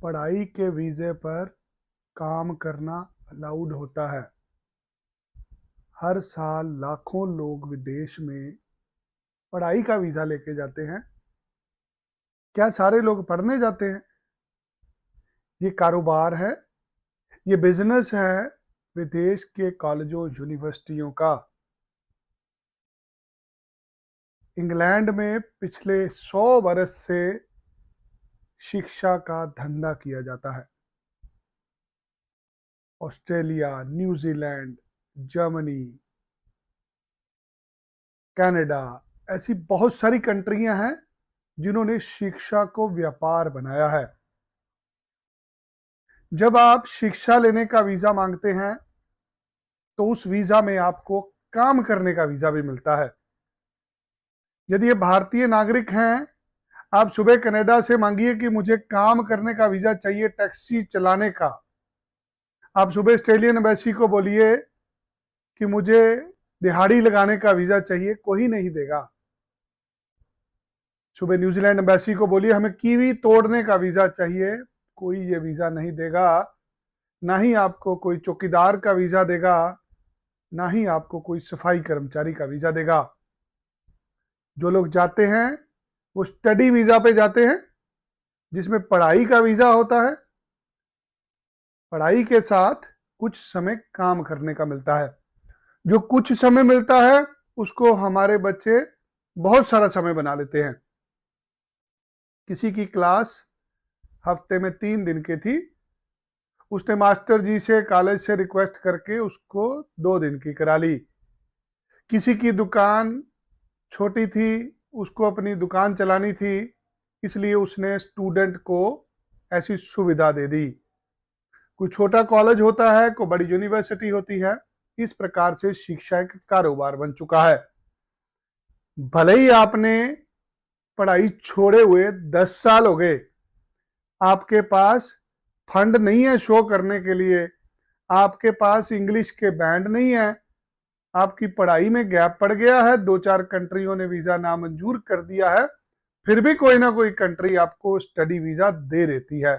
पढ़ाई के वीज़े पर काम करना अलाउड होता है। हर साल लाखों लोग विदेश में पढ़ाई का वीज़ा लेके जाते हैं। क्या सारे लोग पढ़ने जाते हैं? ये कारोबार है, ये बिजनेस है विदेश के कॉलेजों यूनिवर्सिटियों का। इंग्लैंड में पिछले 100 बरस से शिक्षा का धंधा किया जाता है। ऑस्ट्रेलिया, न्यूजीलैंड, जर्मनी, कनाडा, ऐसी बहुत सारी कंट्रियां हैं जिन्होंने शिक्षा को व्यापार बनाया है। जब आप शिक्षा लेने का वीजा मांगते हैं तो उस वीजा में आपको काम करने का वीजा भी मिलता है। यदि ये भारतीय नागरिक हैं, आप सुबह कनाडा से मांगिए कि मुझे काम करने का वीजा चाहिए, टैक्सी चलाने का। आप सुबह ऑस्ट्रेलियन एम्बेसी को बोलिए कि मुझे दिहाड़ी लगाने का वीजा चाहिए, कोई नहीं देगा। सुबह न्यूजीलैंड एम्बेसी को बोलिए हमें कीवी तोड़ने का वीजा चाहिए, कोई ये वीजा नहीं देगा। ना ही आपको कोई चौकीदार का वीजा देगा, ना ही आपको कोई सफाई कर्मचारी का वीजा देगा। जो लोग जाते हैं वो स्टडी वीजा पे जाते हैं, जिसमें पढ़ाई का वीजा होता है। पढ़ाई के साथ कुछ समय काम करने का मिलता है। जो कुछ समय मिलता है उसको हमारे बच्चे बहुत सारा समय बना लेते हैं। किसी की क्लास हफ्ते में 3 दिन की थी, उसने मास्टर जी से कॉलेज से रिक्वेस्ट करके उसको 2 दिन की करा ली। किसी की दुकान छोटी थी, उसको अपनी दुकान चलानी थी, इसलिए उसने स्टूडेंट को ऐसी सुविधा दे दी। कोई छोटा कॉलेज होता है, कोई बड़ी यूनिवर्सिटी होती है। इस प्रकार से शिक्षा एक कारोबार बन चुका है। भले ही आपने पढ़ाई छोड़े हुए 10 साल हो गए, आपके पास फंड नहीं है शो करने के लिए, आपके पास इंग्लिश के बैंड नहीं है, आपकी पढ़ाई में गैप पड़ गया है, 2-4 कंट्रियों ने वीजा नामंजूर कर दिया है, फिर भी कोई ना कोई कंट्री आपको स्टडी वीजा दे देती है।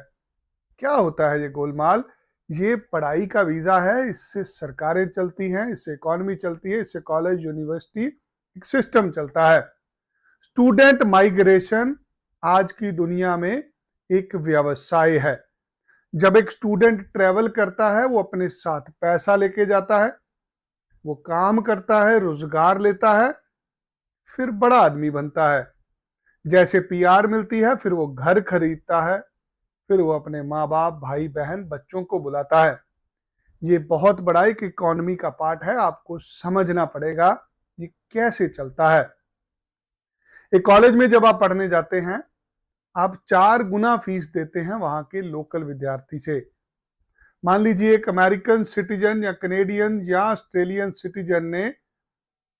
क्या होता है ये गोलमाल? ये पढ़ाई का वीजा है, इससे सरकारें चलती हैं, इससे इकोनॉमी चलती है, इससे कॉलेज यूनिवर्सिटी एक सिस्टम चलता है। स्टूडेंट माइग्रेशन आज की दुनिया में एक व्यवसाय है। जब एक स्टूडेंट ट्रेवल करता है, वो अपने साथ पैसा लेके जाता है, वो काम करता है, रोजगार लेता है, फिर बड़ा आदमी बनता है। जैसे पीआर मिलती है, फिर वो घर खरीदता है, फिर वो अपने माँ बाप, भाई बहन, बच्चों को बुलाता है। ये बहुत बड़ा एक इकोनॉमी का पार्ट है, आपको समझना पड़ेगा ये कैसे चलता है। एक कॉलेज में जब आप पढ़ने जाते हैं, आप 4 गुना फीस देते हैं वहां के लोकल विद्यार्थी से। मान लीजिए एक अमेरिकन सिटीजन या कनेडियन या ऑस्ट्रेलियन सिटीजन ने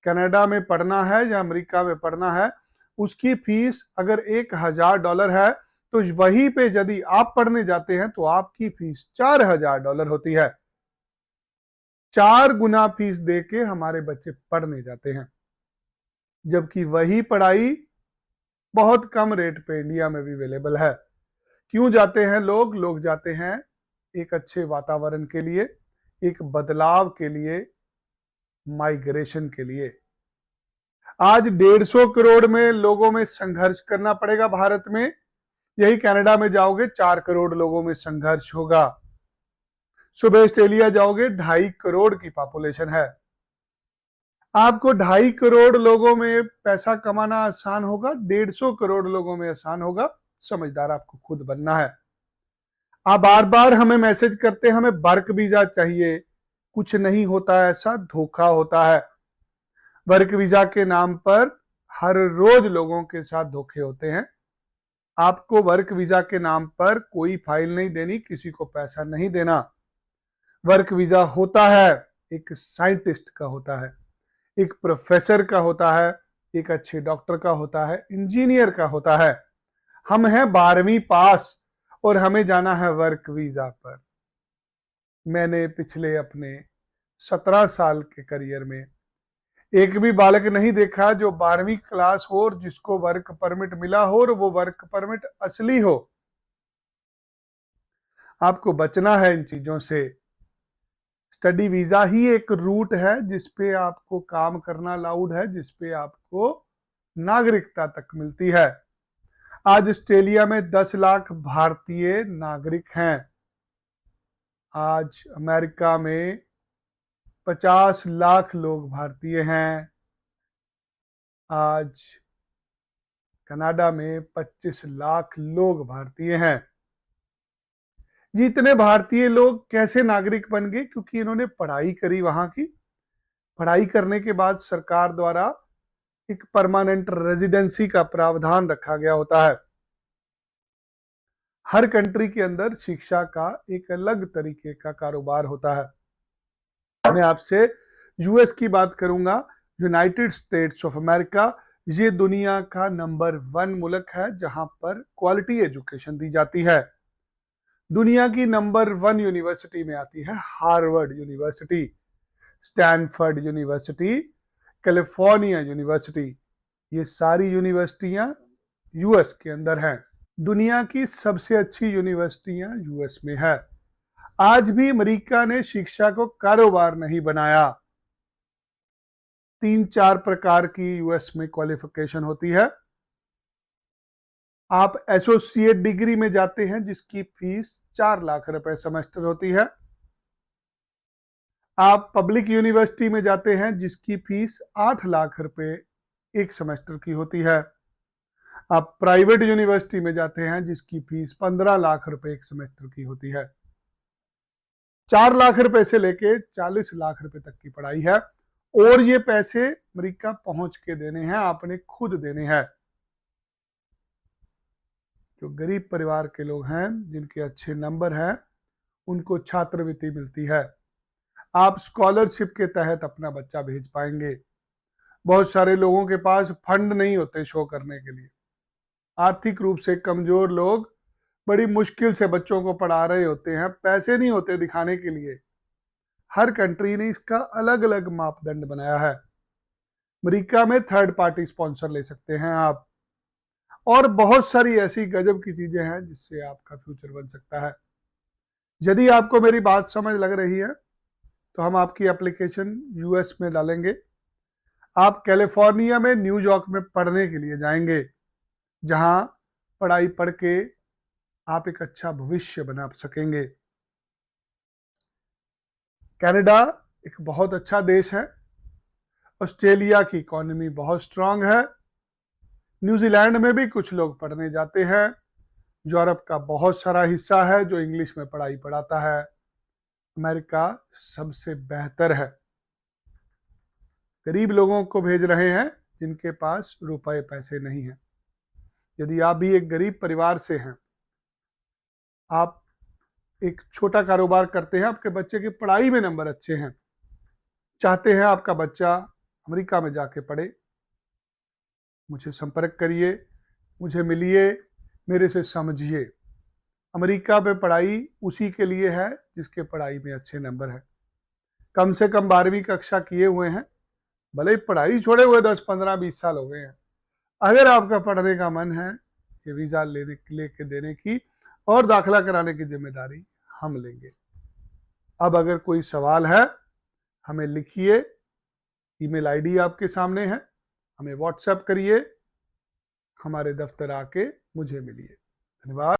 कनाडा में पढ़ना है या अमेरिका में पढ़ना है, उसकी फीस अगर $1000 है, तो वहीं पे यदि आप पढ़ने जाते हैं तो आपकी फीस $4000 होती है। 4 गुना फीस दे के हमारे बच्चे पढ़ने जाते हैं, जबकि वही पढ़ाई बहुत कम रेट पे इंडिया में भी अवेलेबल है। क्यों जाते हैं लोग? लोग जाते हैं एक अच्छे वातावरण के लिए, एक बदलाव के लिए, माइग्रेशन के लिए। आज 150 करोड़ में लोगों में संघर्ष करना पड़ेगा भारत में। यही कनाडा में जाओगे 4 करोड़ लोगों में संघर्ष होगा। सुबह ऑस्ट्रेलिया जाओगे 2.5 करोड़ की पॉपुलेशन है। आपको 2.5 करोड़ लोगों में पैसा कमाना आसान होगा, 150 करोड़ लोगों में आसान होगा? समझदार आपको खुद बनना है। आप बार बार हमें मैसेज करते हैं हमें वर्क वीजा चाहिए, कुछ नहीं होता है ऐसा, धोखा होता है। वर्क वीजा के नाम पर हर रोज लोगों के साथ धोखे होते हैं। आपको वर्क वीजा के नाम पर कोई फाइल नहीं देनी, किसी को पैसा नहीं देना। वर्क वीजा होता है एक साइंटिस्ट का होता है, एक प्रोफेसर का होता है, एक अच्छे डॉक्टर का होता है, इंजीनियर का होता है। हम हैं 12वीं पास और हमें जाना है वर्क वीजा पर। मैंने पिछले अपने 17 साल के करियर में एक भी बालक नहीं देखा जो 12वीं क्लास हो और जिसको वर्क परमिट मिला हो और वो वर्क परमिट असली हो। आपको बचना है इन चीजों से। स्टडी वीजा ही एक रूट है जिसपे आपको काम करना अलाउड है, जिसपे आपको नागरिकता तक मिलती है। आज ऑस्ट्रेलिया में 10 लाख भारतीय नागरिक हैं। आज अमेरिका में 50 लाख लोग भारतीय हैं। आज कनाडा में 25 लाख लोग भारतीय हैं। ये इतने भारतीय लोग कैसे नागरिक बन गए? क्योंकि इन्होंने पढ़ाई करी वहां की। पढ़ाई करने के बाद सरकार द्वारा एक परमानेंट रेजिडेंसी का प्रावधान रखा गया होता है। हर कंट्री के अंदर शिक्षा का एक अलग तरीके का कारोबार होता है। मैं आपसे यूएस की बात करूंगा, यूनाइटेड स्टेट्स ऑफ अमेरिका। ये दुनिया का नंबर 1 मुल्क है जहां पर क्वालिटी एजुकेशन दी जाती है। दुनिया की नंबर 1 यूनिवर्सिटी में आती है Harvard university, Stanford university, California university. ये सारी यूनिवर्सिटियां यूएस के अंदर हैं। दुनिया की सबसे अच्छी यूनिवर्सिटियां यूएस में है। आज भी अमेरिका ने शिक्षा को कारोबार नहीं बनाया। 3-4 प्रकार की यूएस में क्वालिफिकेशन होती है। आप एसोसिएट डिग्री में जाते हैं जिसकी फीस 4 लाख रुपए सेमेस्टर होती है। आप पब्लिक यूनिवर्सिटी में जाते हैं जिसकी फीस 8 लाख रुपए एक सेमेस्टर की होती है। आप प्राइवेट यूनिवर्सिटी में जाते हैं जिसकी फीस 15 लाख रुपए एक सेमेस्टर की होती है। 4 लाख रुपए से लेके 40 लाख रुपए तक की पढ़ाई है, और ये पैसे अमेरिका पहुंच के देने हैं, आपने खुद देने हैं। जो गरीब परिवार के लोग हैं, जिनके अच्छे नंबर हैं, उनको छात्रवृत्ति मिलती है। आप स्कॉलरशिप के तहत अपना बच्चा भेज पाएंगे। बहुत सारे लोगों के पास फंड नहीं होते शो करने के लिए। आर्थिक रूप से कमजोर लोग बड़ी मुश्किल से बच्चों को पढ़ा रहे होते हैं, पैसे नहीं होते दिखाने के लिए। हर कंट्री ने इसका अलग अलग मापदंड बनाया है। अमेरिका में थर्ड पार्टी स्पॉन्सर ले सकते हैं आप, और बहुत सारी ऐसी गजब की चीजें हैं जिससे आपका फ्यूचर बन सकता है। यदि आपको मेरी बात समझ लग रही है तो हम आपकी एप्लीकेशन यूएस में डालेंगे। आप कैलिफोर्निया में न्यूयॉर्क में पढ़ने के लिए जाएंगे, जहां पढ़ाई पढ़ के आप एक अच्छा भविष्य बना सकेंगे। कनाडा एक बहुत अच्छा देश है। ऑस्ट्रेलिया की इकोनॉमी बहुत स्ट्रांग है। न्यूजीलैंड में भी कुछ लोग पढ़ने जाते हैं। यूरोप का बहुत सारा हिस्सा है जो इंग्लिश में पढ़ाई पढ़ाता है। अमेरिका सबसे बेहतर है। गरीब लोगों को भेज रहे हैं जिनके पास रुपए पैसे नहीं हैं। यदि आप भी एक गरीब परिवार से हैं, आप एक छोटा कारोबार करते हैं, आपके बच्चे की पढ़ाई में नंबर अच्छे हैं, चाहते हैं आपका बच्चा अमेरिका में जाके पढ़े, मुझे संपर्क करिए, मुझे मिलिए, मेरे से समझिए। अमेरिका में पढ़ाई उसी के लिए है जिसके पढ़ाई में अच्छे नंबर है। कम से कम 12वीं कक्षा किए हुए हैं, भले ही पढ़ाई छोड़े हुए 10, 15, 20 साल हो गए हैं। अगर आपका पढ़ने का मन है, ये वीजा लेके देने की और दाखिला कराने की जिम्मेदारी हम लेंगे। अब अगर कोई सवाल है, हमें लिखिए, ईमेल आईडी आपके सामने है, हमें व्हाट्सएप करिए, हमारे दफ्तर आके मुझे मिलिए। धन्यवाद।